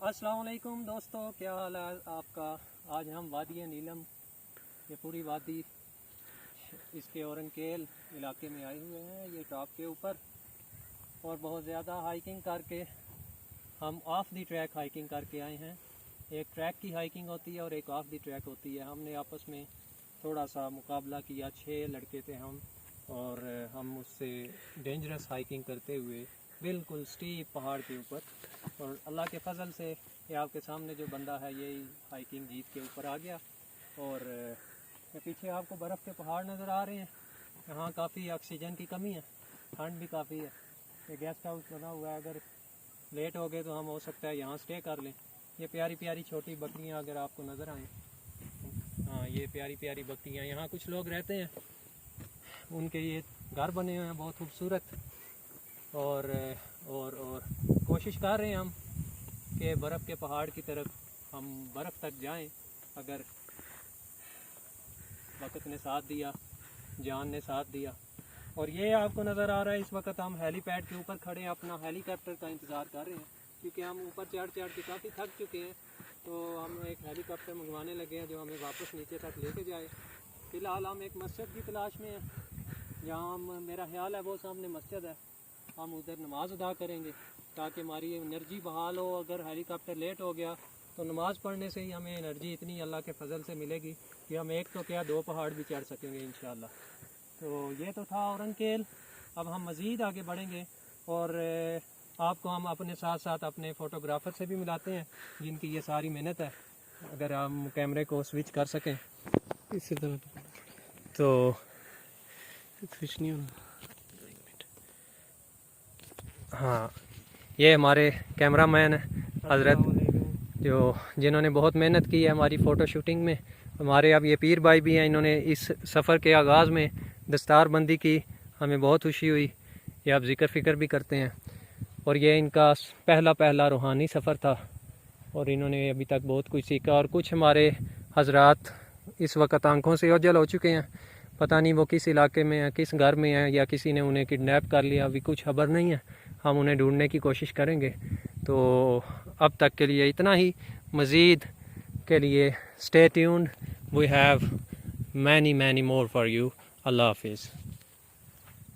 अस्सलाम वालेकुम दोस्तों, क्या हाल है आपका। आज हम वादी नीलम, ये पूरी वादी इसके औरंगकेल इलाके में आए हुए हैं, ये टॉप के ऊपर। और बहुत ज़्यादा हाइकिंग करके हम ऑफ द ट्रैक हाइकिंग करके आए हैं। एक ट्रैक की हाइकिंग होती है और एक ऑफ द ट्रैक होती है। हमने आपस में थोड़ा सा मुकाबला किया, 6 लड़के थे हम, और हम उससे डेंजरस हाइकिंग करते हुए बिल्कुल स्टीप पहाड़ के ऊपर, और अल्लाह के फजल से ये आपके सामने जो बंदा है यही हाइकिंग जीत के ऊपर आ गया। और ये पीछे आपको बर्फ़ के पहाड़ नज़र आ रहे हैं। यहाँ काफ़ी ऑक्सीजन की कमी है, ठंड भी काफ़ी है। ये गेस्ट हाउस बना हुआ है, अगर लेट हो गए तो हम हो सकता है यहाँ स्टे कर लें। ये प्यारी प्यारी छोटी बकरियाँ अगर आपको नज़र आएँ, हाँ ये प्यारी प्यारी बकरियाँ, यहाँ कुछ लोग रहते हैं, उनके ये घर बने हुए हैं बहुत खूबसूरत। और कोशिश कर रहे हैं हम कि बर्फ़ के पहाड़ की तरफ हम बर्फ़ तक जाएं, अगर वक्त ने साथ दिया, जान ने साथ दिया। और ये आपको नज़र आ रहा है, इस वक्त हम हेलीपैड के ऊपर खड़े हैं, अपना हेलीकॉप्टर का इंतज़ार कर रहे हैं, क्योंकि हम ऊपर चढ़ के काफ़ी थक चुके हैं। तो हम एक हेलीकॉप्टर मंगवाने लगे हैं जो हमें वापस नीचे तक लेके जाए। फ़िलहाल हम एक मस्जिद की तलाश में हैं, जहाँ मेरा ख्याल है वो सामने मस्जिद है, हम उधर नमाज अदा करेंगे ताकि हमारी एनर्जी बहाल हो। अगर हेलीकॉप्टर लेट हो गया तो नमाज़ पढ़ने से ही हमें एनर्जी इतनी अल्लाह के फजल से मिलेगी कि हम एक तो क्या 2 पहाड़ भी चढ़ सकेंगे इंशाल्लाह। तो ये तो था औरंगकेल। अब हम मज़ीद आगे बढ़ेंगे और आपको हम अपने साथ साथ अपने फ़ोटोग्राफ़र से भी मिलाते हैं, जिनकी ये सारी मेहनत है। अगर हम कैमरे को स्विच कर सकें इसी तरह तो स्विच नहीं होना। हाँ, ये हमारे कैमरामैन हज़रत जिन्होंने बहुत मेहनत की है हमारी फ़ोटो शूटिंग में। हमारे अब ये पीर भाई भी हैं, इन्होंने इस सफ़र के आगाज़ में दस्तारबंदी की, हमें बहुत खुशी हुई। ये आप ज़िक्र फ़िक्र भी करते हैं, और ये इनका पहला रूहानी सफ़र था, और इन्होंने अभी तक बहुत कुछ सीखा। और कुछ हमारे हजरात इस वक्त आंखों से ओझल हो चुके हैं, पता नहीं वो किस इलाके में हैं, किस घर में हैं, या किसी ने उन्हें किडनैप कर लिया, अभी कुछ खबर नहीं है। हम उन्हें ढूंढने की कोशिश करेंगे। तो अब तक के लिए इतना ही, मज़ीद के लिए stay tuned, we have many more for you. अल्लाह हाफिज़।